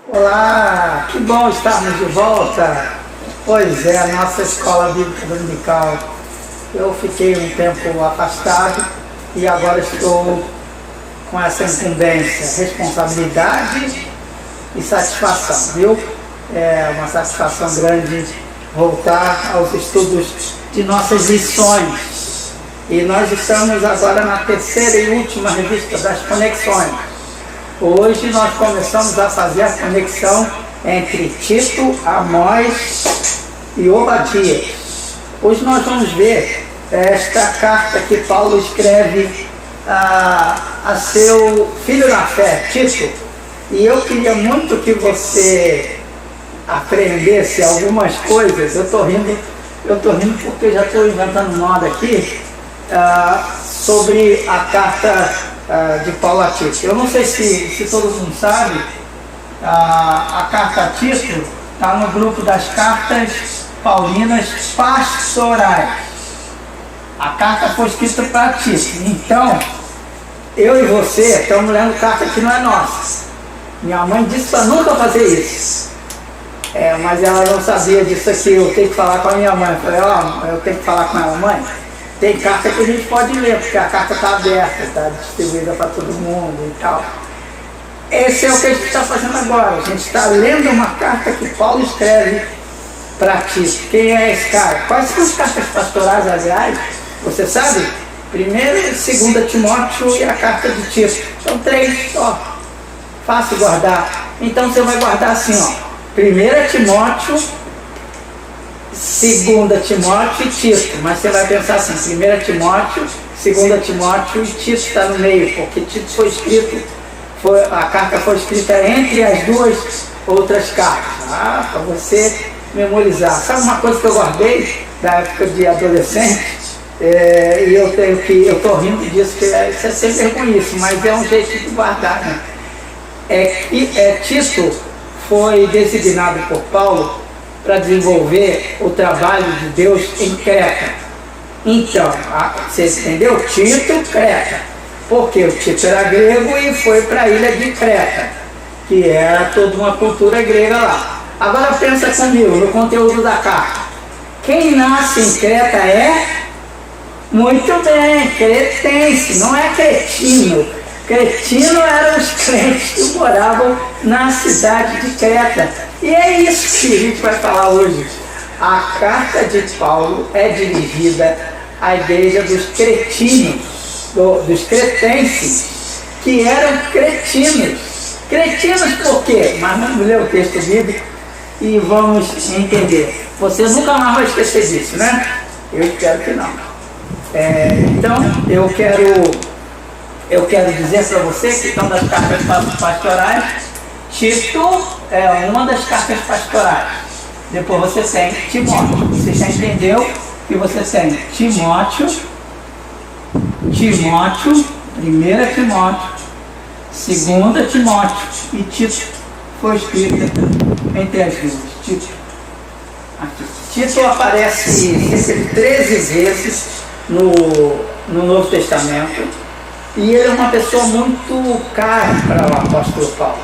Olá, que bom estarmos de volta. Pois é, a nossa escola bíblica dominical. Eu fiquei um tempo afastado e agora estou com essa incumbência, responsabilidade e satisfação, viu? É uma satisfação grande voltar aos estudos de nossas lições. E nós estamos agora na terceira e última revista das conexões. Hoje nós começamos a fazer a conexão entre Tito, Amós e Obadias. Hoje nós vamos ver esta carta que Paulo escreve a seu filho na fé, Tito. E eu queria muito que você aprendesse algumas coisas. Eu estou rindo porque já estou inventando moda aqui sobre a carta de Paulo a Tito. Eu não sei se todo mundo sabe, a carta a Tito está no grupo das cartas paulinas pastorais. A carta foi escrita para Tito. Então, eu e você estamos lendo carta que não é nossa. Minha mãe disse para nunca fazer isso. Mas ela não sabia disso aqui. Eu tenho que falar com a minha mãe. Eu falei, eu tenho que falar com ela, mãe. Tem carta que a gente pode ler, porque a carta está aberta, está distribuída para todo mundo e tal. Esse é o que a gente está fazendo agora. A gente está lendo uma carta que Paulo escreve para Tito. Quem é esse cara? Quais são as cartas pastorais, aliás? Você sabe? Primeiro, 2 Timóteo e a carta de Tito. São 3 só. Fácil guardar. Então você vai guardar assim, ó. 1 Timóteo, 2 Timóteo e Tito, mas você vai pensar assim, 1 Timóteo, 2 Timóteo e Tito está no meio, porque Tito foi escrito, a carta foi escrita entre as duas outras cartas, para você memorizar. Sabe uma coisa que eu guardei da época de adolescente, e eu estou rindo disso, que isso é sem vergonha, mas é um jeito de guardar, né? Tito foi designado por Paulo para desenvolver o trabalho de Deus em Creta. Então, você entendeu? Tito, Creta. Porque o Tito era grego e foi para a ilha de Creta, que era toda uma cultura grega lá. Agora pensa comigo no conteúdo da carta. Quem nasce em Creta é? Muito bem, cretense, não é cretino. Cretino eram os crentes que moravam na cidade de Creta. E é isso que a gente vai falar hoje. A carta de Paulo é dirigida à igreja dos cretinos, dos cretenses, que eram cretinos. Cretinos por quê? Mas vamos ler o texto bíblico e vamos entender. Você nunca mais vai esquecer disso, né? Eu espero que não. Então, eu quero dizer para você que estão das cartas pastorais, Tito é uma das cartas pastorais. Depois você tem Timóteo. Você já entendeu que você tem Timóteo, 1 Timóteo, 2 Timóteo e Tito foi escrita entre as duas. Tito aparece cerca de 13 vezes no Novo Testamento. E ele é uma pessoa muito cara para o apóstolo Paulo,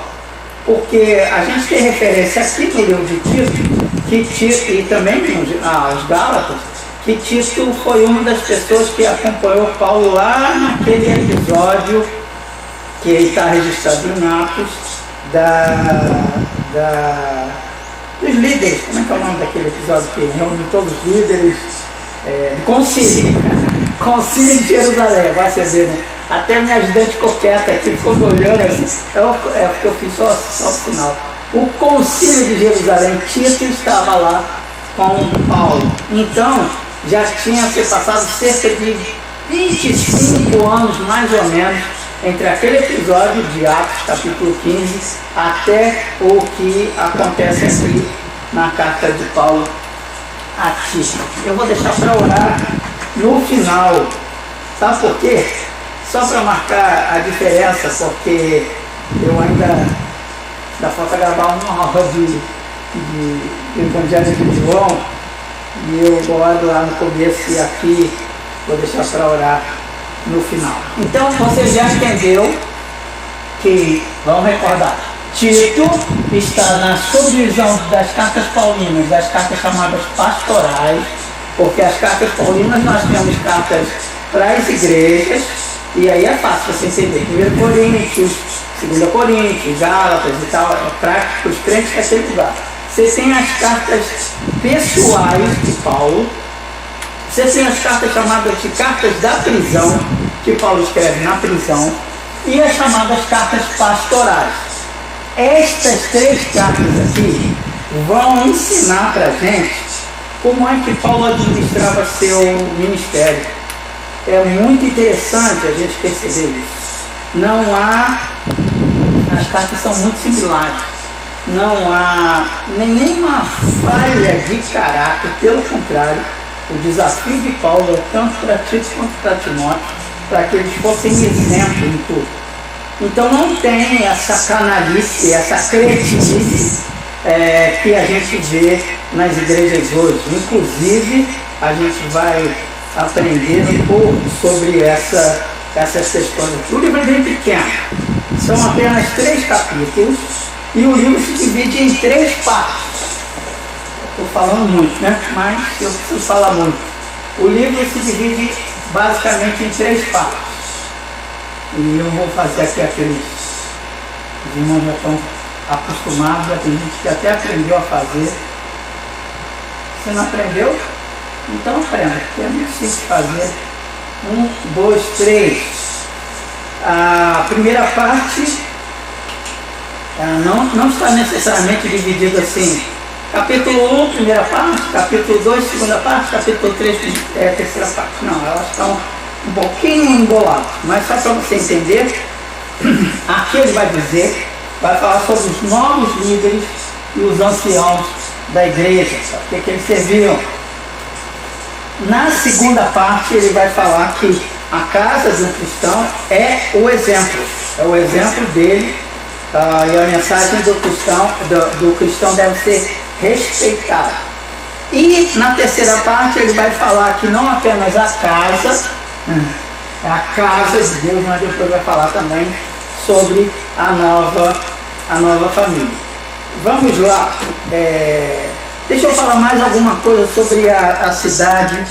porque a gente tem referência aqui no livro de Tito, e também aos Gálatas, que Tito foi uma das pessoas que acompanhou Paulo lá naquele episódio que está registrado em Atos, dos líderes. Como é que é o nome daquele episódio que reúne todos os líderes? Concílio de Jerusalém, vai ser ver, né? Até minha ajudante coqueta aqui ficou me olhando assim, porque eu fiz só o final. O Concílio de Jerusalém, Tito estava lá com Paulo. Então, já tinha se passado cerca de 25 anos, mais ou menos, entre aquele episódio de Atos, capítulo 15, até o que acontece aqui na carta de Paulo a Tito. Eu vou deixar para orar no final. Sabe por quê? Só para marcar a diferença, porque eu ainda falta gravar uma aula de Evangelho de João, e eu oro lá no começo e aqui vou deixar para orar no final. Então você já entendeu que, vamos recordar, Tito está na subdivisão das cartas paulinas, das cartas chamadas pastorais, porque as cartas paulinas nós temos cartas para as igrejas, e aí é fácil você entender. 1 Coríntios, 2 Coríntios, Gálatas e tal, é para os crentes daquele lugar. Você tem as cartas pessoais de Paulo, você tem as cartas chamadas de cartas da prisão, que Paulo escreve na prisão, e as chamadas cartas pastorais. Estas 3 cartas aqui vão ensinar para a gente como é que Paulo administrava seu ministério. É muito interessante a gente perceber isso. Não há, as cartas são muito similares, não há nenhuma falha de caráter, pelo contrário, o desafio de Paulo é tanto para Tito quanto para Timóteo, para que eles fossem exemplo em tudo. Então não tem essa canalice, essa cretinice que a gente vê nas igrejas hoje. Inclusive, a gente vai aprender um pouco sobre essas questões. O livro é bem pequeno, são apenas 3 capítulos, e o livro se divide em 3 partes. Estou falando muito, né? Mas eu preciso falar muito. O livro se divide basicamente em 3 partes. E eu vou fazer aqui aqueles, os irmãos já estão acostumados, já tem gente que até aprendeu a fazer. Você não aprendeu? Então aprenda, porque é muito simples de fazer. 1, 2, 3. A primeira parte não está necessariamente dividida assim. Capítulo 1, primeira parte, capítulo 2, segunda parte, capítulo 3, terceira parte. Não, elas estão um pouquinho emboladas, mas só para você entender, aqui ele vai dizer, vai falar sobre os novos líderes e os anciãos da igreja, o que eles serviam. Na segunda parte ele vai falar que a casa do cristão é o exemplo dele, e a mensagem do cristão deve ser respeitada. E na terceira parte ele vai falar que não apenas a casa de Deus, mas depois vai falar também sobre a nova família. Vamos lá. Deixa eu falar mais alguma coisa sobre a cidade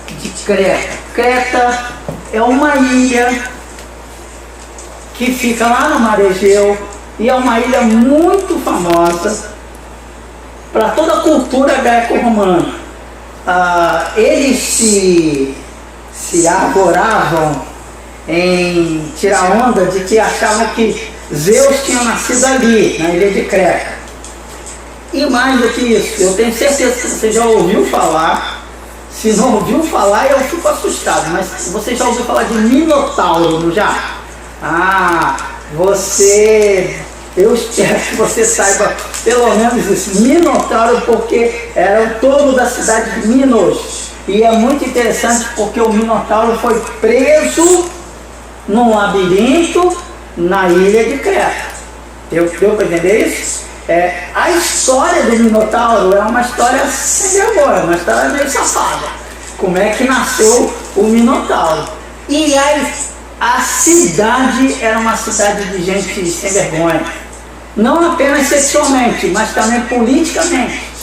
de Creta. Creta é uma ilha que fica lá no Mar Egeu e é uma ilha muito famosa para toda a cultura greco-romana. Eles se arvoravam em tirar onda de que achavam que Zeus tinha nascido ali, na ilha de Creta. E mais do que isso, eu tenho certeza que você já ouviu falar. Se não ouviu falar, eu fico assustado, mas você já ouviu falar de Minotauro, não já? Eu espero que você saiba pelo menos isso, Minotauro, porque era o touro da cidade de Minos. E é muito interessante porque o Minotauro foi preso num labirinto na ilha de Creta. Deu para entender isso? A história do Minotauro é uma história sem vergonha, uma história meio safada. Como é que nasceu o Minotauro? E a cidade era uma cidade de gente sem vergonha. Não apenas sexualmente, mas também politicamente.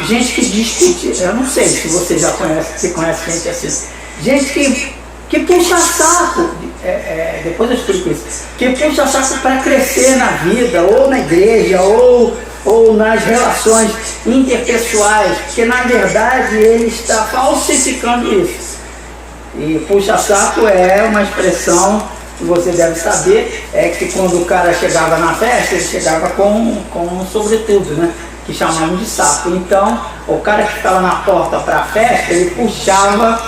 Gente que discute, eu não sei se você já conhece gente assim. Gente que puxa saco, depois eu explico isso, que puxa saco para crescer na vida, ou na igreja, ou nas relações interpessoais, porque na verdade ele está falsificando isso. E puxa saco é uma expressão que você deve saber, que quando o cara chegava na festa, ele chegava com um sobretudo, né? Que chamavam de saco. Então, o cara que ficava na porta para a festa, ele puxava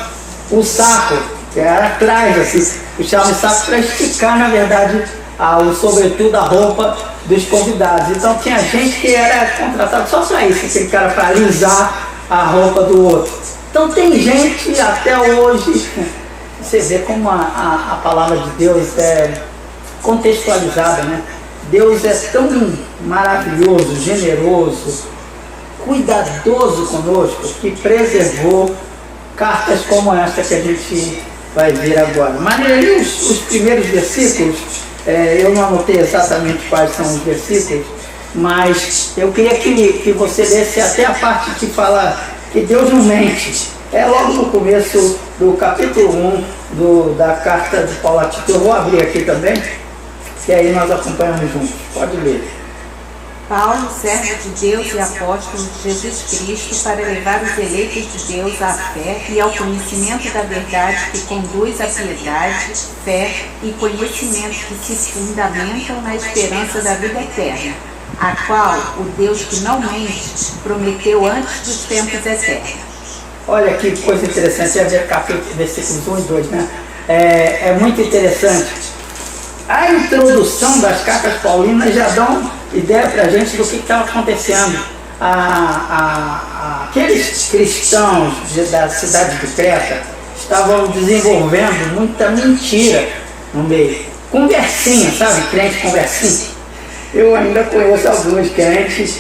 o saco, que era atrás, assim, puxava o saco para esticar, na verdade, o sobretudo, a roupa dos convidados. Então, tinha gente que era contratado só para isso, aquele cara para alisar a roupa do outro. Então, tem gente até hoje, você vê como a palavra de Deus é contextualizada, né? Deus é tão maravilhoso, generoso, cuidadoso conosco, que preservou cartas como essa que a gente vai ver agora. Mas ali os primeiros versículos, Eu não anotei exatamente quais são os versículos, mas eu queria que você lesse até a parte que fala que Deus não mente. É logo no começo do capítulo 1 da carta de Paulo a Tito. Eu vou abrir aqui também, que aí nós acompanhamos juntos. Pode ler. Paulo, servo de Deus e apóstolo de Jesus Cristo, para levar os eleitos de Deus à fé e ao conhecimento da verdade que conduz à piedade, fé e conhecimento que se fundamentam na esperança da vida eterna, a qual o Deus que não mente prometeu antes dos tempos eternos. Olha que coisa interessante, é ver versículos 1 e 2, né? É muito interessante. A introdução das cartas paulinas já dão ideia para a gente do que estava acontecendo. Aqueles cristãos da cidade de Creta estavam desenvolvendo muita mentira no meio. Conversinha, sabe? Crente conversinha. Eu ainda conheço alguns crentes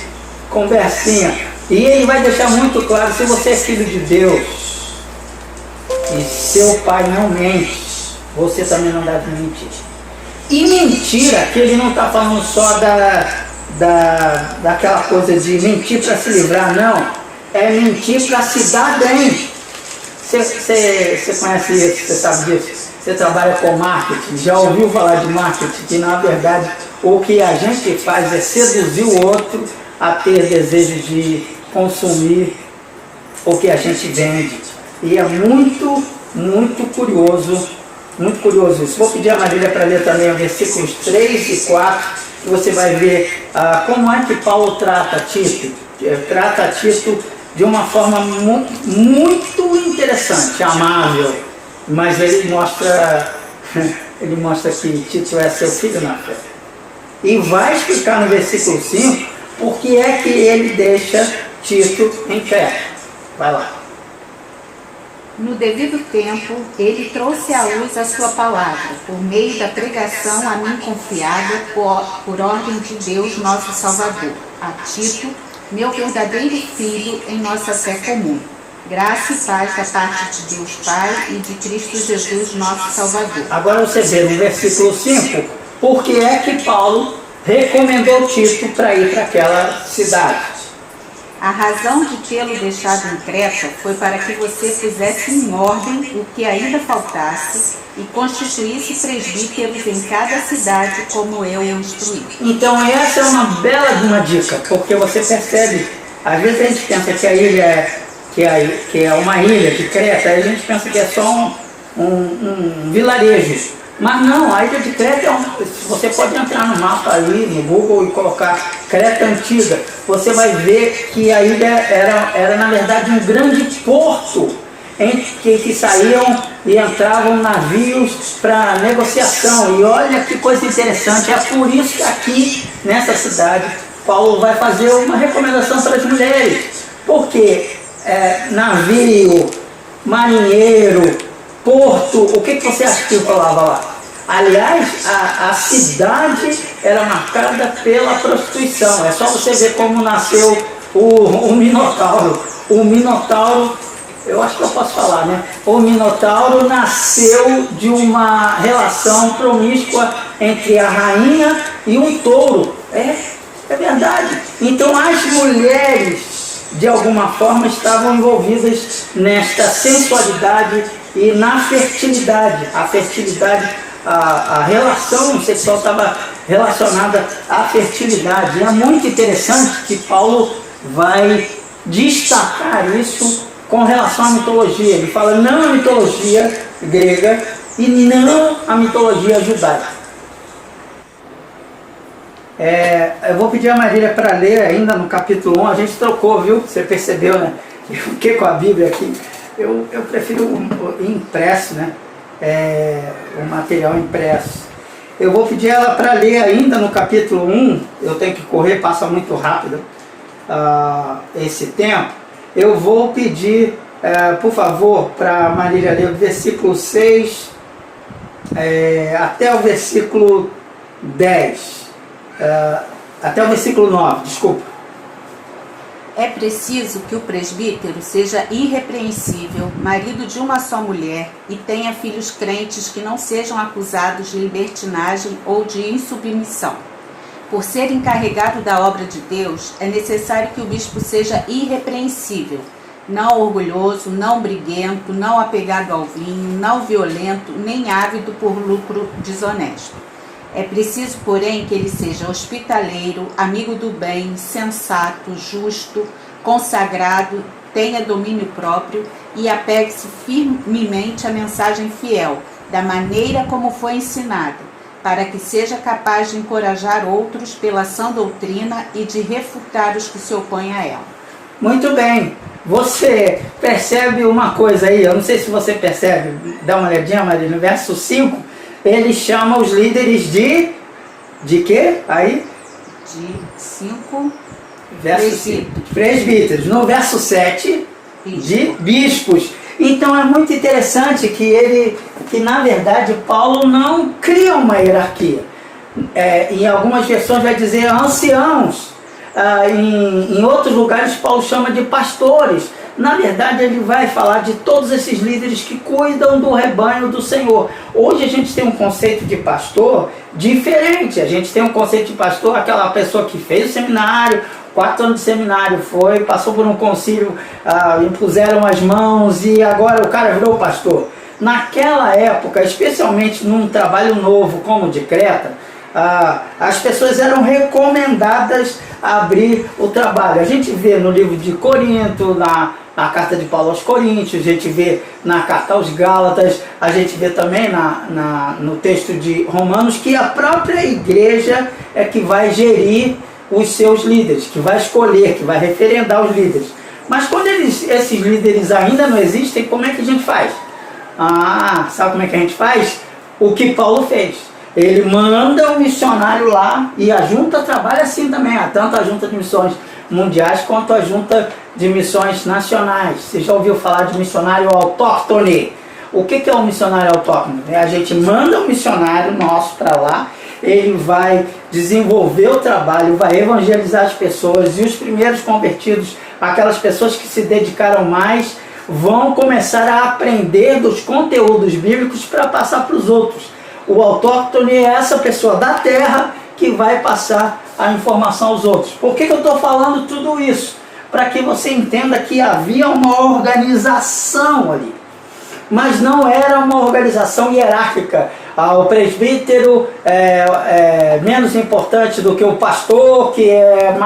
conversinha. E ele vai deixar muito claro, se você é filho de Deus e seu pai não mente, você também não deve mentir. E mentira, que ele não está falando só daquela coisa de mentir para se livrar, não. É mentir para se dar bem. Você conhece isso, você sabe disso? Você trabalha com marketing, já ouviu falar de marketing, que na verdade o que a gente faz é seduzir o outro a ter desejo de consumir o que a gente vende. E é muito curioso isso. Vou pedir a Marília para ler também os versículos 3 e 4, que você vai ver como é que Paulo trata Tito. Trata Tito de uma forma muito interessante, amável, mas ele mostra que Tito é seu filho na fé. E vai explicar no versículo 5 por que é que ele deixa Tito em pé. Vai lá. No devido tempo, ele trouxe à luz a sua palavra, por meio da pregação a mim confiada por ordem de Deus nosso Salvador, a Tito, meu verdadeiro filho em nossa fé comum. Graça e paz da parte de Deus Pai e de Cristo Jesus nosso Salvador. Agora você vê no versículo 5, por que é que Paulo recomendou Tito para ir para aquela cidade. A razão de tê-lo deixado em Creta foi para que você pusesse em ordem o que ainda faltasse e constituísse presbíteros em cada cidade, como eu o instruí. Então essa é uma bela de uma dica, porque você percebe, às vezes a gente pensa que a ilha que é uma ilha de Creta, a gente pensa que é só um vilarejo. Mas não, a ilha de Creta você pode entrar no mapa ali, no Google, e colocar Creta Antiga. Você vai ver que a ilha era na verdade um grande porto em que saíam e entravam navios para negociação. E olha que coisa interessante, é por isso que aqui nessa cidade Paulo vai fazer uma recomendação para as mulheres. Porque navio, marinheiro, porto, o que você acha que eu falava lá? Aliás, a cidade era marcada pela prostituição. É só você ver como nasceu o Minotauro. O Minotauro, eu acho que eu posso falar, né? O Minotauro nasceu de uma relação promíscua entre a rainha e um touro. É verdade. Então as mulheres, de alguma forma, estavam envolvidas nesta sensualidade e na fertilidade. A fertilidade, a relação sexual estava relacionada à fertilidade. E é muito interessante que Paulo vai destacar isso com relação à mitologia. Ele fala não a mitologia grega e não a mitologia judaica. Eu vou pedir a Marília para ler ainda no capítulo 1. A gente trocou, viu? Você percebeu, né? Eu fiquei com a Bíblia aqui. Eu prefiro impresso, né? O material impresso. Eu vou pedir ela para ler ainda no capítulo 1. Eu tenho que correr, passa muito rápido esse tempo. Eu vou pedir, por favor, para a Marília ler o versículo 6 até o versículo 10. Até o versículo 9, desculpa. É preciso que o presbítero seja irrepreensível, marido de uma só mulher, e tenha filhos crentes que não sejam acusados de libertinagem ou de insubmissão. Por ser encarregado da obra de Deus, é necessário que o bispo seja irrepreensível, não orgulhoso, não briguento, não apegado ao vinho, não violento, nem ávido por lucro desonesto. É preciso, porém, que ele seja hospitaleiro, amigo do bem, sensato, justo, consagrado, tenha domínio próprio e apegue-se firmemente à mensagem fiel, da maneira como foi ensinada, para que seja capaz de encorajar outros pela sã doutrina e de refutar os que se opõem a ela. Muito bem. Você percebe uma coisa aí, eu não sei se você percebe, dá uma olhadinha, Maria, no verso 5, ele chama os líderes de quê? Aí? De 5 presbíteros. No verso 7, de bispos. Então é muito interessante que na verdade Paulo não cria uma hierarquia. Em algumas versões vai dizer anciãos. Em outros lugares Paulo chama de pastores. Na verdade ele vai falar de todos esses líderes que cuidam do rebanho do Senhor. Hoje a gente tem um conceito de pastor diferente. A gente tem um conceito de pastor, aquela pessoa que fez o seminário, 4 anos de seminário, passou por um concílio, impuseram as mãos e agora o cara virou pastor. Naquela época, especialmente num trabalho novo como o de Creta, as pessoas eram recomendadas a abrir o trabalho. A gente vê no livro de Corinto, na carta de Paulo aos Coríntios, a gente vê na carta aos Gálatas, a gente vê também no texto de Romanos que a própria igreja é que vai gerir os seus líderes, que vai escolher, que vai referendar os líderes. Mas quando esses líderes ainda não existem, como é que a gente faz? Sabe como é que a gente faz? O que Paulo fez. Ele manda um missionário lá e a junta trabalha assim também, tanto a junta de missões mundiais quanto a junta de missões nacionais. Você já ouviu falar de missionário autóctone? O que é um missionário autóctone? A gente manda um missionário nosso para lá, ele vai desenvolver o trabalho, vai evangelizar as pessoas e os primeiros convertidos, aquelas pessoas que se dedicaram mais, vão começar a aprender dos conteúdos bíblicos para passar para os outros. O autóctone é essa pessoa da terra que vai passar a informação aos outros. Por que eu estou falando tudo isso? Para que você entenda que havia uma organização ali. Mas não era uma organização hierárquica. O presbítero é menos importante do que o pastor, que é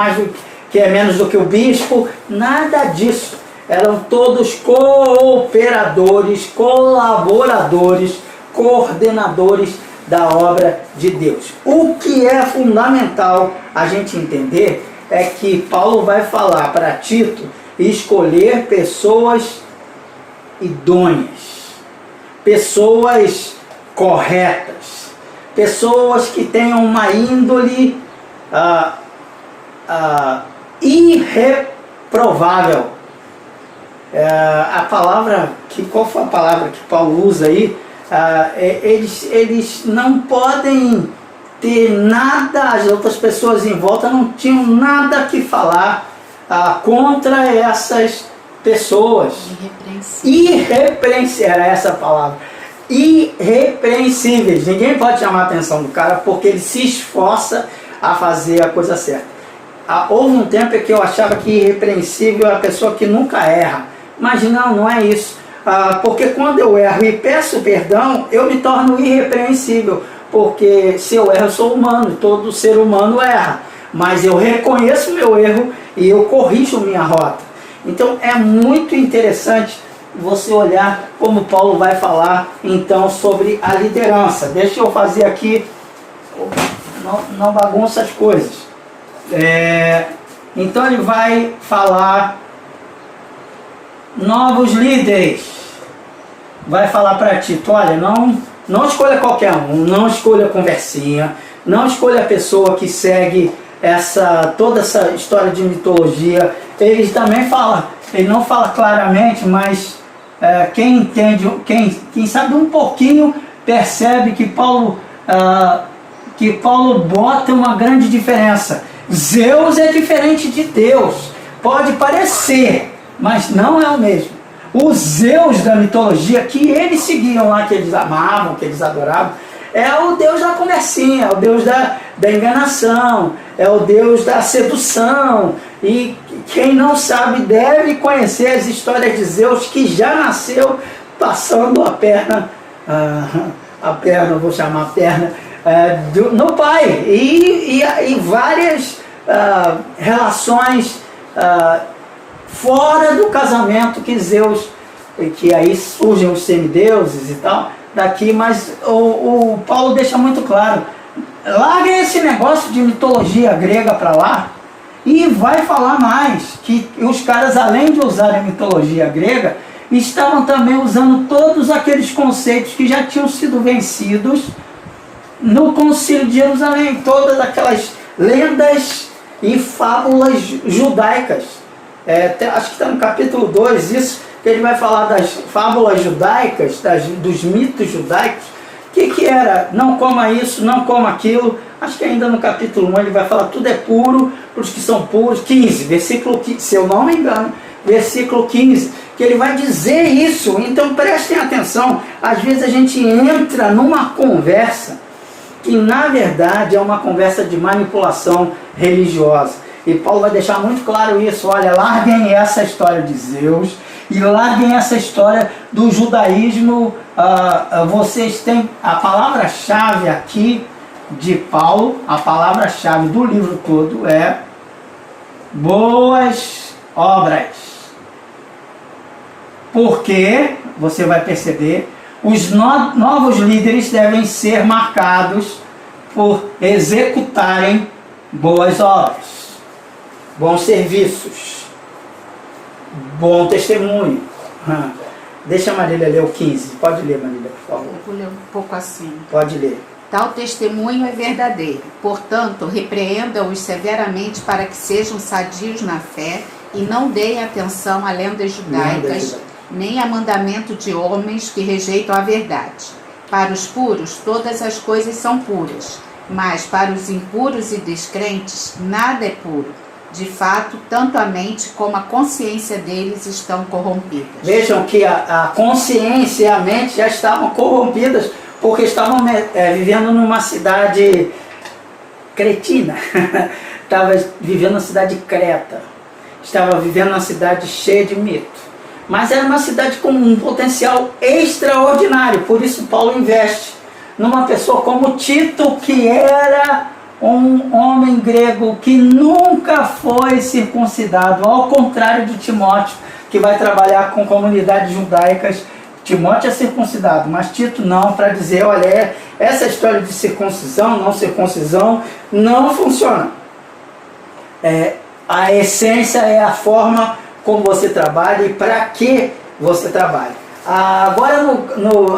menos do que o bispo. Nada disso. Eram todos cooperadores, colaboradores, coordenadores da obra de Deus. O que é fundamental a gente entender é que Paulo vai falar para Tito escolher pessoas idôneas, pessoas corretas, pessoas que tenham uma índole irreprovável. Qual foi a palavra que Paulo usa aí? Eles não podem ter nada, as outras pessoas em volta não tinham nada que falar contra essas pessoas. Irrepreensíveis, era essa a palavra. Irrepreensíveis. Ninguém pode chamar a atenção do cara porque ele se esforça a fazer a coisa certa. Houve um tempo em que eu achava que irrepreensível é a pessoa que nunca erra. Mas não é isso. Porque quando eu erro e peço perdão, eu me torno irrepreensível. Porque se eu erro, eu sou humano, todo ser humano erra. Mas eu reconheço meu erro e eu corrijo minha rota. Então é muito interessante você olhar como Paulo vai falar então sobre a liderança. Deixa eu fazer aqui, não bagunça as coisas. Então ele vai falar novos líderes. Vai falar para Tito, olha, não escolha qualquer um, não escolha conversinha, não escolha a pessoa que segue toda essa história de mitologia. Ele também fala, ele não fala claramente, mas quem entende, quem sabe um pouquinho, percebe que Paulo bota uma grande diferença. Zeus é diferente de Deus. pode parecer, mas não é o mesmo. O Zeus da mitologia que eles seguiam lá, que eles amavam, que eles adoravam, é o Deus da conversinha, é o Deus da enganação, é o Deus da sedução. E quem não sabe deve conhecer as histórias de Zeus, que já nasceu passando a perna, vou chamar a perna, no pai. E várias relações fora do casamento que Zeus, que aí surgem os semideuses e tal, daqui, mas o Paulo deixa muito claro, larga esse negócio de mitologia grega para lá e vai falar mais, que os caras, além de usarem a mitologia grega, estavam também usando todos aqueles conceitos que já tinham sido vencidos no Concílio de Jerusalém, todas aquelas lendas e fábulas judaicas. Acho que está no capítulo 2 isso, que ele vai falar das fábulas judaicas, dos mitos judaicos. O que era? Não coma isso, não coma aquilo. Acho que ainda no capítulo 1 ele vai falar tudo é puro para os que são puros. 15, versículo 15, se eu não me engano, versículo 15, que ele vai dizer isso. Então prestem atenção, às vezes a gente entra numa conversa que na verdade é uma conversa de manipulação religiosa. E Paulo vai deixar muito claro isso. Olha, larguem essa história de Zeus e larguem essa história do judaísmo. Vocês têm a palavra-chave aqui de Paulo, a palavra-chave do livro todo é boas obras. Porque, você vai perceber, os novos líderes devem ser marcados por executarem boas obras, bons serviços, bom testemunho. Deixa a Marília ler o 15. Pode ler, Marília, por favor. Eu vou ler um pouco assim. Pode ler. Tal testemunho é verdadeiro. Portanto, repreenda-os severamente para que sejam sadios na fé e não deem atenção a lendas judaicas, nem a mandamento de homens que rejeitam a verdade. Para os puros, todas as coisas são puras, mas para os impuros e descrentes, nada é puro. De fato, tanto a mente como a consciência deles estão corrompidas. Vejam que a consciência e a mente já estavam corrompidas, porque estavam vivendo numa cidade cretina. Estava vivendo na cidade de Creta. Estava vivendo numa cidade cheia de mito. Mas era uma cidade com um potencial extraordinário. Por isso Paulo investe numa pessoa como Tito, que era um homem grego que nunca foi circuncidado, ao contrário de Timóteo, que vai trabalhar com comunidades judaicas. Timóteo é circuncidado, mas Tito não, para dizer, olha, essa história de circuncisão não funciona. A essência é a forma como você trabalha e para que você trabalha. Agora,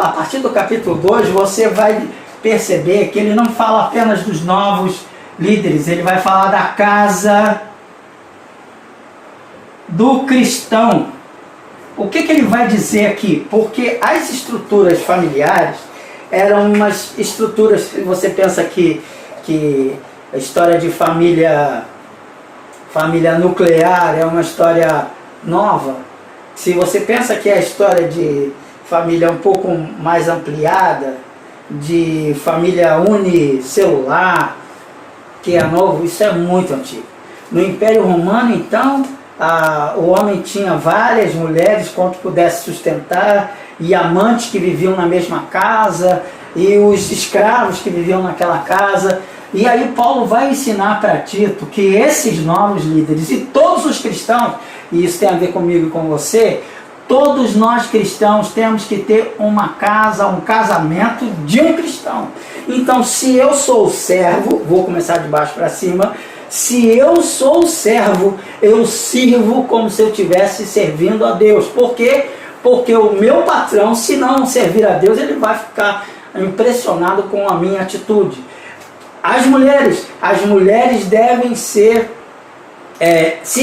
a partir do capítulo 2, você vai perceber que ele não fala apenas dos novos líderes, ele vai falar da casa do cristão. O que ele vai dizer aqui? Porque as estruturas familiares eram umas estruturas, você pensa que a história de família nuclear é uma história nova. Se você pensa que a história de família um pouco mais ampliada, de família unicelular, que é novo, isso é muito antigo. No Império Romano, então, o homem tinha várias mulheres quanto pudesse sustentar, e amantes que viviam na mesma casa, e os escravos que viviam naquela casa. E aí Paulo vai ensinar para Tito que esses novos líderes e todos os cristãos, e isso tem a ver comigo e com você, todos nós cristãos temos que ter uma casa, um casamento de um cristão. Então, se eu sou servo, vou começar de baixo para cima, se eu sou servo, eu sirvo como se eu estivesse servindo a Deus. Por quê? Porque o meu patrão, se não servir a Deus, ele vai ficar impressionado com a minha atitude. As mulheres devem se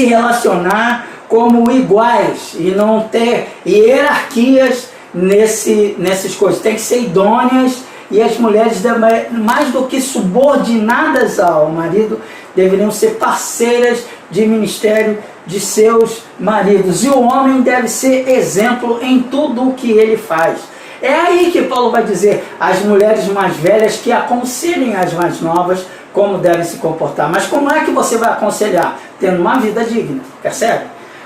relacionar como iguais e não ter hierarquias nessas coisas. Tem que ser idôneas, e as mulheres, mais do que subordinadas ao marido, deveriam ser parceiras de ministério de seus maridos. E o homem deve ser exemplo em tudo o que ele faz. É aí que Paulo vai dizer às mulheres mais velhas que aconselhem as mais novas como devem se comportar. Mas como é que você vai aconselhar? Tendo uma vida digna, percebe?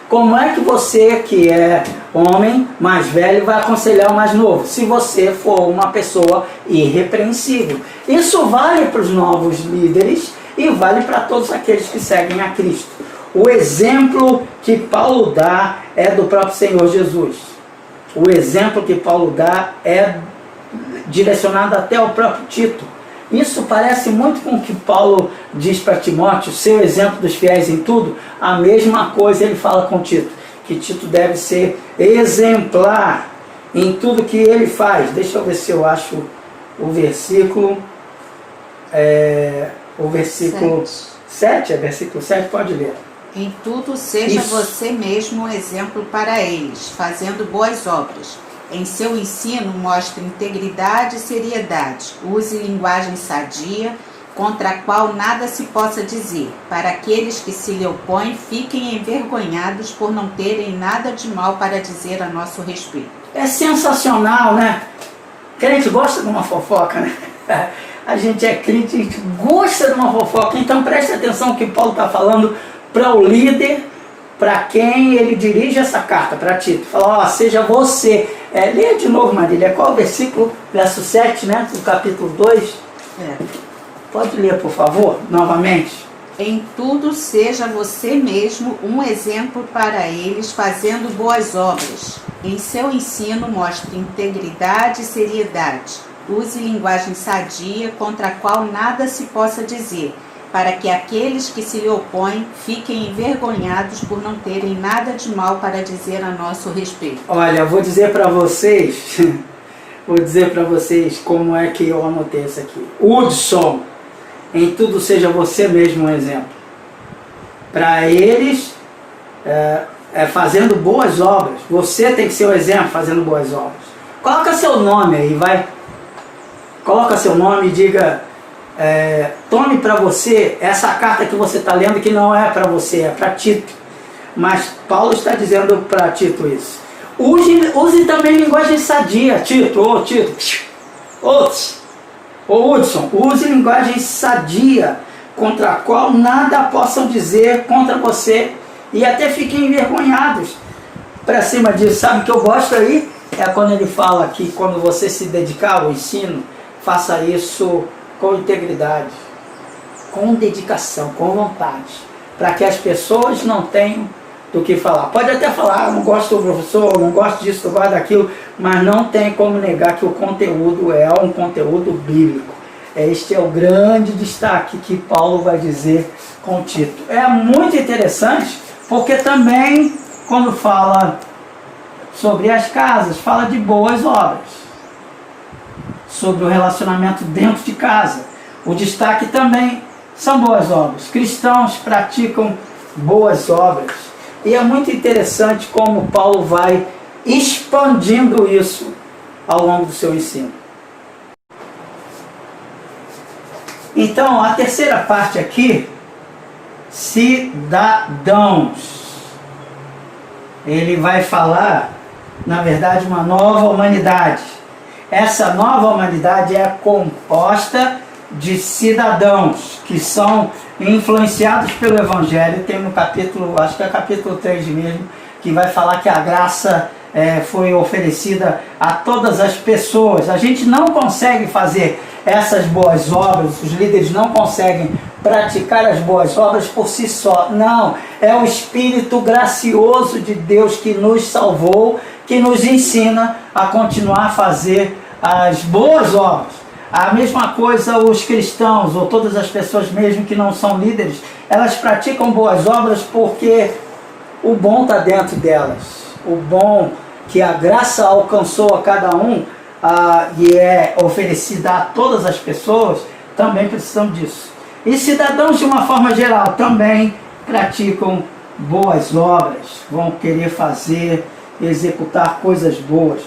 Como é que você, que é homem mais velho, vai aconselhar o mais novo? Se você for uma pessoa irrepreensível. Isso vale para os novos líderes e vale para todos aqueles que seguem a Cristo. O exemplo que Paulo dá é do próprio Senhor Jesus. O exemplo que Paulo dá é direcionado até ao próprio Tito. Isso parece muito com o que Paulo diz para Timóteo, seu exemplo dos fiéis em tudo. A mesma coisa ele fala com Tito, que Tito deve ser exemplar em tudo que ele faz. Deixa eu ver se eu acho o versículo. O versículo 7, versículo 7, pode ler. Em tudo seja você mesmo um exemplo para eles, fazendo boas obras. Em seu ensino mostre integridade e seriedade. Use linguagem sadia, contra a qual nada se possa dizer. Para aqueles que se lhe opõem, fiquem envergonhados por não terem nada de mal para dizer a nosso respeito. É sensacional, né? Crente gosta de uma fofoca, né? A gente é crente, a gente gosta de uma fofoca. Então preste atenção no que Paulo está falando para o líder, para quem ele dirige essa carta, para Tito. Fala, seja você. Leia de novo, Marília. Qual é o versículo? Verso 7, né? Do capítulo 2. Pode ler, por favor, novamente. Em tudo seja você mesmo um exemplo para eles, fazendo boas obras. Em seu ensino mostre integridade e seriedade. Use linguagem sadia, contra a qual nada se possa dizer, para que aqueles que se lhe opõem fiquem envergonhados por não terem nada de mal para dizer a nosso respeito. Olha, vou dizer para vocês como é que eu anotei isso aqui. Hudson, em tudo seja você mesmo um exemplo. Para eles, fazendo boas obras. Você tem que ser o exemplo fazendo boas obras. Coloca seu nome aí, vai. Coloca seu nome e diga... tome para você essa carta que você está lendo, que não é para você, é para Tito. Mas Paulo está dizendo para Tito isso. Use também linguagem sadia, Tito. Hudson, use linguagem sadia, contra a qual nada possam dizer contra você, e até fiquem envergonhados. Para cima disso, sabe o que eu gosto aí? É quando ele fala que quando você se dedicar ao ensino, faça isso com integridade, com dedicação, com vontade, para que as pessoas não tenham do que falar. Pode até falar, não gosto do professor, não gosto disso, não gosto daquilo, mas não tem como negar que o conteúdo é um conteúdo bíblico. Este é o grande destaque que Paulo vai dizer com Tito. É muito interessante, porque também, quando fala sobre as casas, fala de boas obras. Sobre o relacionamento dentro de casa. O destaque também são boas obras. Cristãos praticam boas obras. E é muito interessante como Paulo vai expandindo isso ao longo do seu ensino. Então, a terceira parte aqui, cidadãos. Ele vai falar, na verdade, uma nova humanidade. Essa nova humanidade é composta de cidadãos que são influenciados pelo Evangelho. Tem no capítulo, acho que é capítulo 3 mesmo, que vai falar que a graça foi oferecida a todas as pessoas. A gente não consegue fazer essas boas obras, os líderes não conseguem praticar as boas obras por si só. Não, é o Espírito gracioso de Deus que nos salvou, que nos ensina a continuar a fazer as boas obras. A mesma coisa os cristãos, ou todas as pessoas mesmo que não são líderes, elas praticam boas obras porque o bom está dentro delas. O bom que a graça alcançou a cada um e é oferecida a todas as pessoas, também precisam disso. E cidadãos, de uma forma geral, também praticam boas obras, vão querer fazer, executar coisas boas.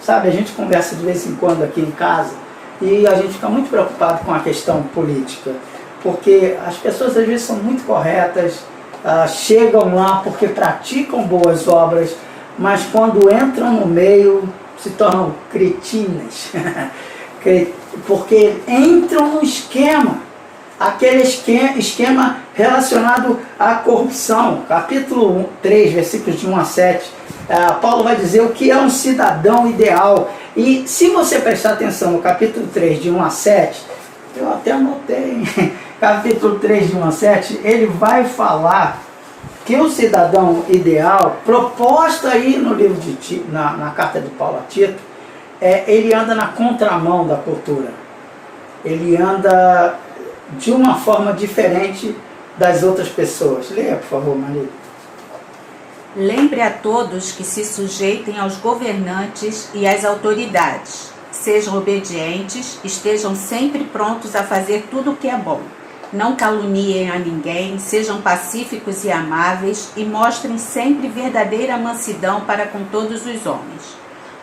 Sabe, a gente conversa de vez em quando aqui em casa e a gente fica muito preocupado com a questão política, porque as pessoas às vezes são muito corretas, chegam lá porque praticam boas obras, mas quando entram no meio se tornam cretinas, porque entram no esquema, aquele esquema relacionado à corrupção. Capítulo 3, versículos de 1 a 7, Paulo vai dizer o que é um cidadão ideal. E se você prestar atenção no capítulo 3, de 1 a 7, eu até anotei, capítulo 3, de 1 a 7, ele vai falar que o cidadão ideal, proposta aí no livro na carta de Paulo a Tito, ele anda na contramão da cultura. Ele anda de uma forma diferente das outras pessoas. Leia, por favor, Maria. Lembre a todos que se sujeitem aos governantes e às autoridades. Sejam obedientes, estejam sempre prontos a fazer tudo o que é bom. Não caluniem a ninguém, sejam pacíficos e amáveis e mostrem sempre verdadeira mansidão para com todos os homens.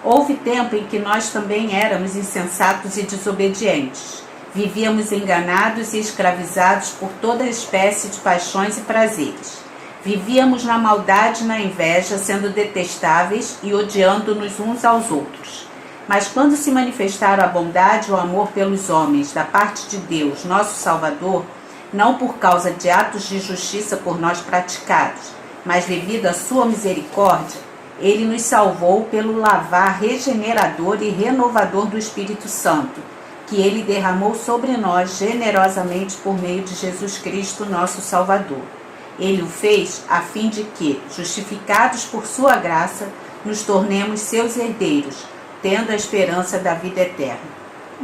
Houve tempo em que nós também éramos insensatos e desobedientes. Vivíamos enganados e escravizados por toda espécie de paixões e prazeres. Vivíamos na maldade e na inveja, sendo detestáveis e odiando-nos uns aos outros. Mas quando se manifestaram a bondade e o amor pelos homens da parte de Deus, nosso Salvador, não por causa de atos de justiça por nós praticados, mas devido à sua misericórdia, ele nos salvou pelo lavar regenerador e renovador do Espírito Santo, que ele derramou sobre nós generosamente por meio de Jesus Cristo, nosso Salvador. Ele o fez a fim de que, justificados por sua graça, nos tornemos seus herdeiros, tendo a esperança da vida eterna.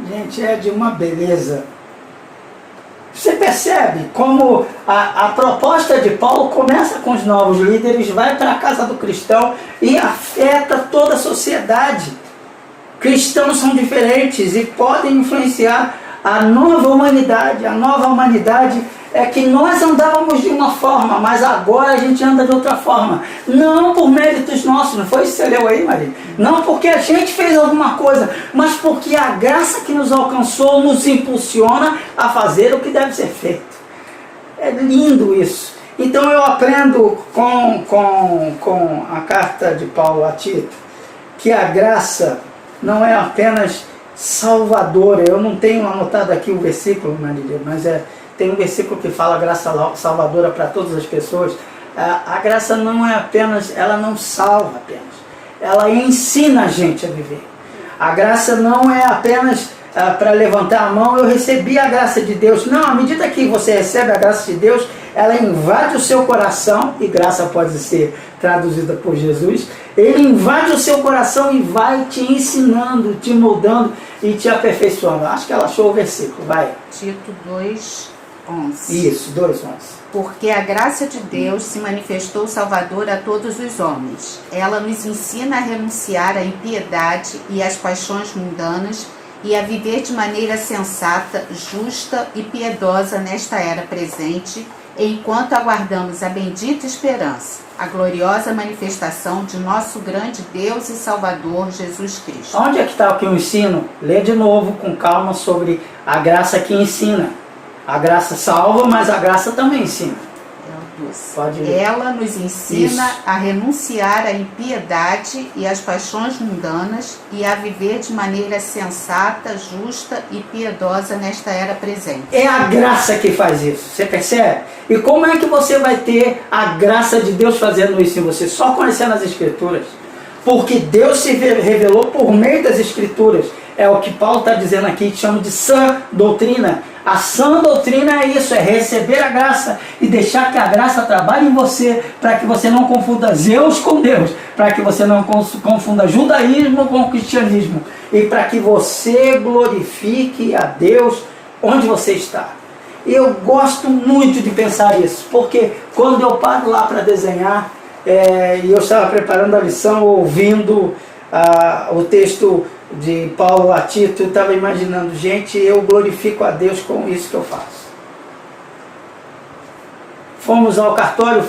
Gente, é de uma beleza. Você percebe como a proposta de Paulo começa com os novos líderes, vai para a casa do cristão e afeta toda a sociedade. Cristãos são diferentes e podem influenciar a nova humanidade. A nova humanidade é que nós andávamos de uma forma, mas agora a gente anda de outra forma. Não por méritos nossos, não foi isso que você leu aí, Maria? Não porque a gente fez alguma coisa, mas porque a graça que nos alcançou nos impulsiona a fazer o que deve ser feito. É lindo isso. Então eu aprendo com a carta de Paulo a Tito que a graça não é apenas salvadora. Eu não tenho anotado aqui o versículo, Maria, mas tem um versículo que fala graça salvadora para todas as pessoas. A graça não é apenas, ela não salva apenas, ela ensina a gente a viver. A graça não é apenas para levantar a mão, eu recebi a graça de Deus. Não, à medida que você recebe a graça de Deus, ela invade o seu coração, e graça pode ser traduzida por Jesus. Ele invade o seu coração e vai te ensinando, te moldando e te aperfeiçoando. Acho que ela achou o versículo, vai. Tito 2:11. Isso, 2:11. Porque a graça de Deus se manifestou salvadora a todos os homens. Ela nos ensina a renunciar à impiedade e às paixões mundanas e a viver de maneira sensata, justa e piedosa nesta era presente, enquanto aguardamos a bendita esperança, a gloriosa manifestação de nosso grande Deus e Salvador, Jesus Cristo. Onde é que está o que eu ensino? Lê de novo, com calma, sobre a graça que ensina. A graça salva, mas a graça também ensina. Pode ler. Ela nos ensina Isso. a renunciar à impiedade e às paixões mundanas e a viver de maneira sensata, justa e piedosa nesta era presente. É a graça que faz isso, você percebe? E como é que você vai ter a graça de Deus fazendo isso em você? Só conhecendo as Escrituras. Porque Deus se revelou por meio das Escrituras. É o que Paulo está dizendo aqui, que chama de sã doutrina. A sã doutrina é isso, é receber a graça e deixar que a graça trabalhe em você, para que você não confunda Zeus com Deus, para que você não confunda judaísmo com cristianismo, e para que você glorifique a Deus onde você está. E eu gosto muito de pensar isso, porque quando eu paro lá para desenhar, e eu estava preparando a lição, ouvindo o texto de Paulo a Tito, eu estava imaginando, gente, eu glorifico a Deus com isso que eu faço. Fomos ao cartório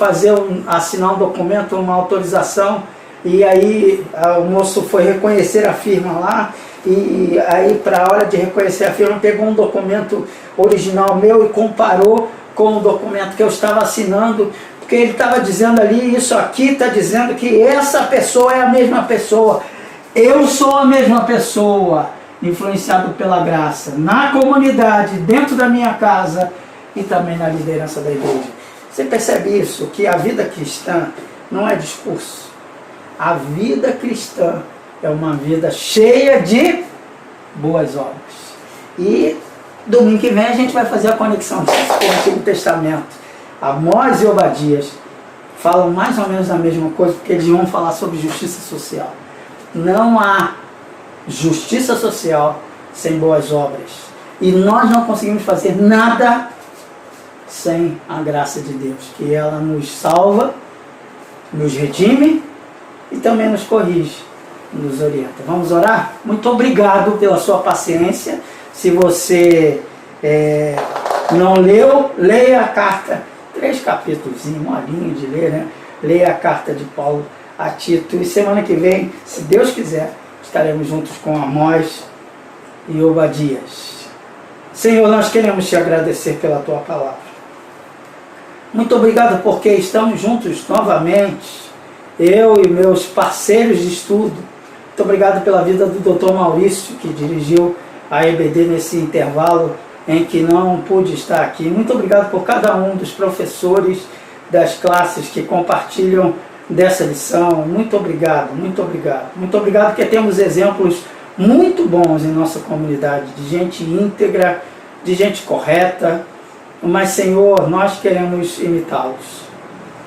assinar um documento, uma autorização, e aí o moço foi reconhecer a firma lá, e aí para a hora de reconhecer a firma, pegou um documento original meu e comparou com o documento que eu estava assinando, porque ele estava dizendo ali, isso aqui está dizendo que essa pessoa é a mesma pessoa. Eu sou a mesma pessoa, influenciado pela graça, na comunidade, dentro da minha casa e também na liderança da igreja. Você percebe isso? Que a vida cristã não é discurso. A vida cristã é uma vida cheia de boas obras. E domingo que vem a gente vai fazer a conexão com o Antigo Testamento. Amós e Obadias falam mais ou menos a mesma coisa, porque eles vão falar sobre justiça social. Não há justiça social sem boas obras. E nós não conseguimos fazer nada sem a graça de Deus, que ela nos salva, nos redime e também nos corrige, nos orienta. Vamos orar? Muito obrigado pela sua paciência. Se você não leu, leia a carta, 3 capítulos, molinho de ler, né? Leia a carta de Paulo a Tito. E semana que vem, se Deus quiser, estaremos juntos com Amós e Obadias. Senhor, nós queremos te agradecer pela tua palavra. Muito obrigado porque estamos juntos novamente, eu e meus parceiros de estudo. Muito obrigado pela vida do Dr. Maurício, que dirigiu a EBD nesse intervalo em que não pude estar aqui. Muito obrigado por cada um dos professores das classes que compartilham dessa lição. Muito obrigado, muito obrigado. Muito obrigado porque temos exemplos muito bons em nossa comunidade, de gente íntegra, de gente correta. Mas, Senhor, nós queremos imitá-los.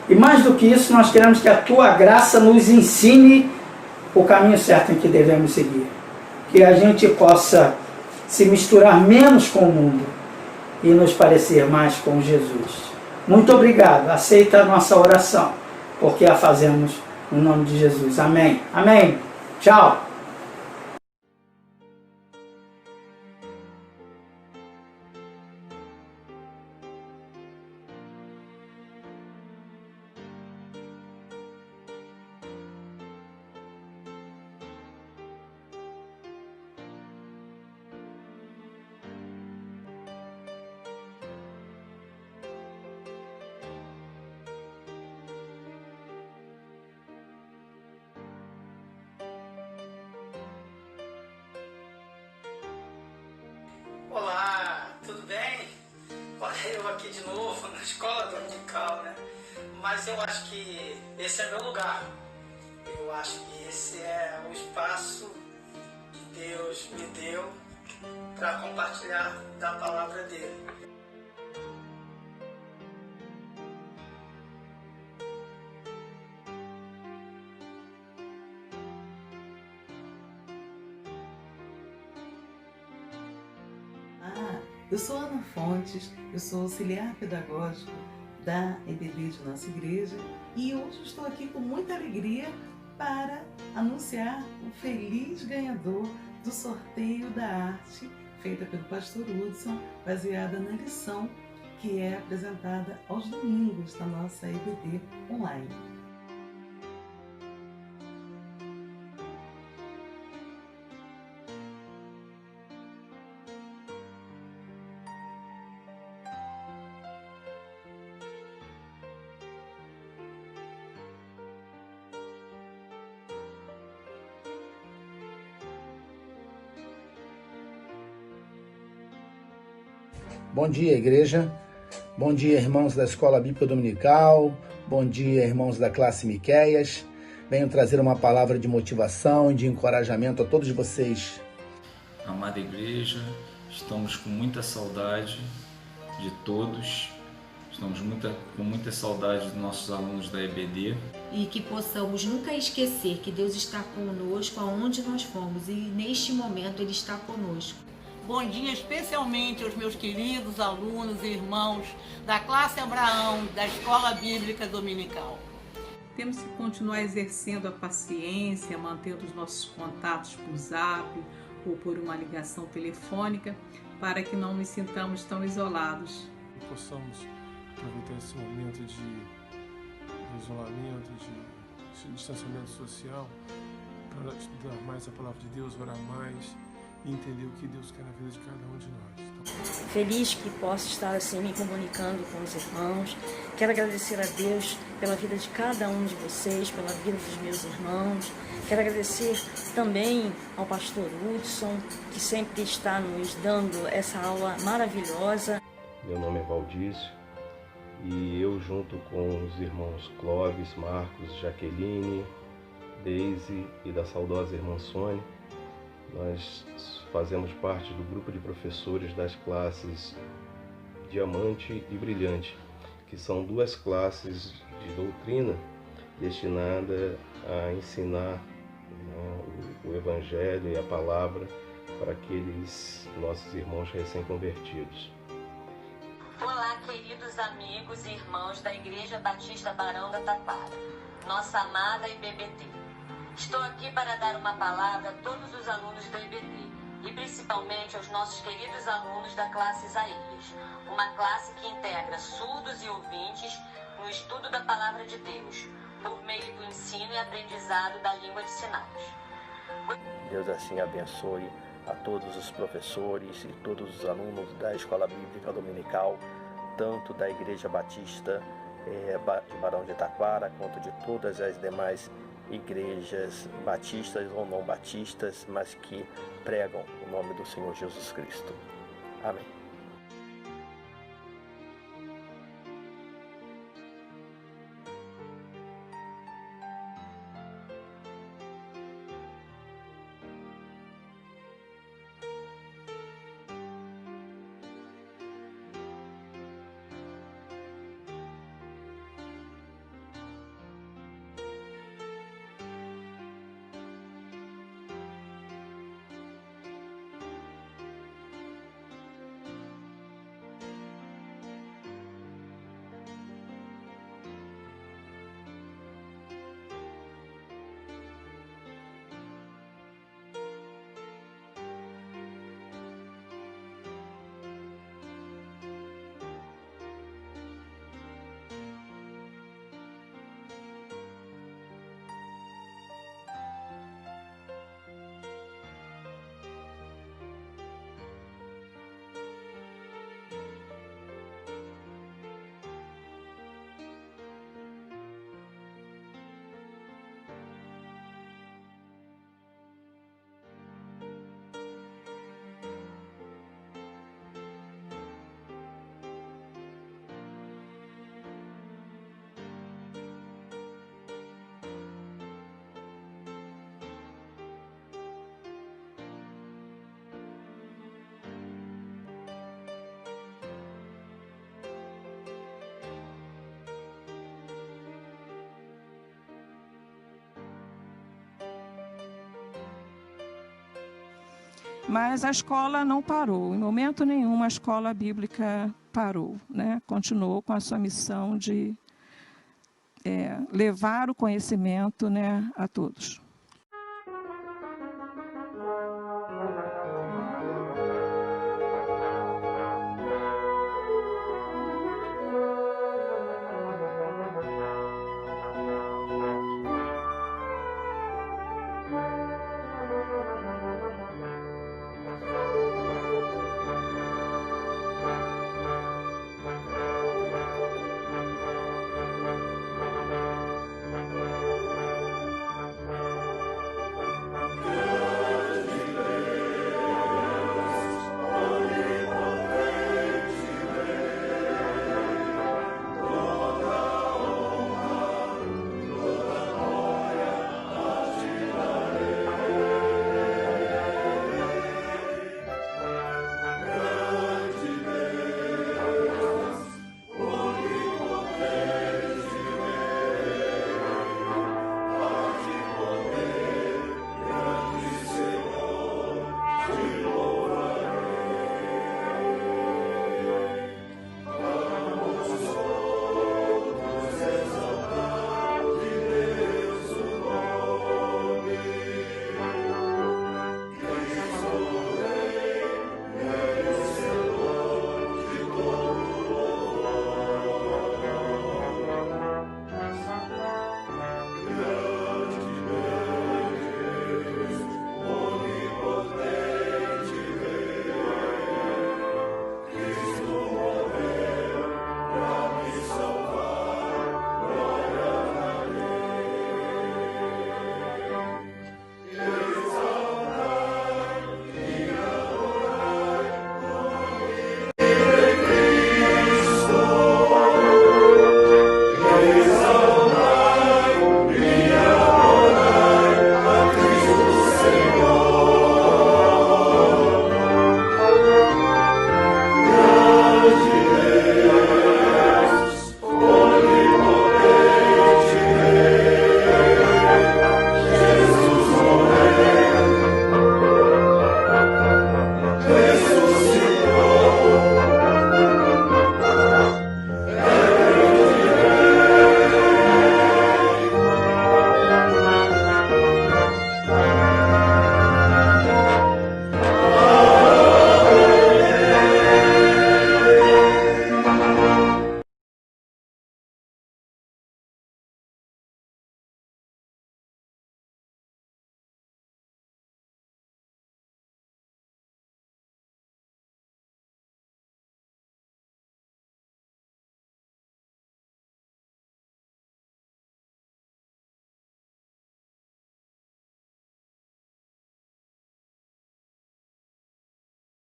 E mais do que isso, nós queremos que a tua graça nos ensine o caminho certo em que devemos seguir. Que a gente possa se misturar menos com o mundo e nos parecer mais com Jesus. Muito obrigado. Aceita a nossa oração, porque a fazemos no nome de Jesus. Amém. Amém. Tchau. Olá, tudo bem? Olha eu aqui de novo na escola dominical, né? Mas eu acho que esse é meu lugar. Eu acho que esse é o espaço que Deus me deu para compartilhar da palavra dele. Eu sou Ana Fontes, eu sou auxiliar pedagógico da EBD de nossa igreja e hoje estou aqui com muita alegria para anunciar o feliz ganhador do sorteio da arte feita pelo pastor Hudson, baseada na lição que é apresentada aos domingos da nossa EBD online. Bom dia, igreja. Bom dia, irmãos da Escola Bíblica Dominical. Bom dia, irmãos da classe Miqueias. Venho trazer uma palavra de motivação e de encorajamento a todos vocês. Amada igreja, estamos com muita saudade de todos. Estamos com muita saudade dos nossos alunos da EBD. E que possamos nunca esquecer que Deus está conosco aonde nós fomos e neste momento Ele está conosco. Bom dia especialmente aos meus queridos alunos e irmãos da classe Abraão, da Escola Bíblica Dominical. Temos que continuar exercendo a paciência, mantendo os nossos contatos por zap ou por uma ligação telefônica, para que não nos sintamos tão isolados. Possamos aproveitar esse momento de isolamento, de distanciamento social, para estudar mais a palavra de Deus, orar mais e entender o que Deus quer na vida de cada um de nós. Feliz que posso estar assim me comunicando com os irmãos. Quero agradecer a Deus pela vida de cada um de vocês, pela vida dos meus irmãos. Quero agradecer também ao pastor Hudson, que sempre está nos dando essa aula maravilhosa. Meu nome é Valdício e eu, junto com os irmãos Clóvis, Marcos, Jaqueline, Deise e da saudosa irmã Sônia, nós fazemos parte do grupo de professores das classes Diamante e Brilhante, que são duas classes de doutrina destinadas a ensinar o Evangelho e a Palavra para aqueles nossos irmãos recém-convertidos. Olá, queridos amigos e irmãos da Igreja Batista Barão da Taquara, nossa amada IBBT. Estou aqui para dar uma palavra a todos os alunos da IBT e principalmente aos nossos queridos alunos da classe Isaías, uma classe que integra surdos e ouvintes no estudo da Palavra de Deus, por meio do ensino e aprendizado da língua de sinais. Deus assim abençoe a todos os professores e todos os alunos da Escola Bíblica Dominical, tanto da Igreja Batista de Barão de Taquara, quanto de todas as demais igrejas batistas ou não batistas, mas que pregam o nome do Senhor Jesus Cristo. Amém. Mas a escola não parou, em momento nenhum a escola bíblica parou, né? Continuou com a sua missão de levar o conhecimento, né, a todos.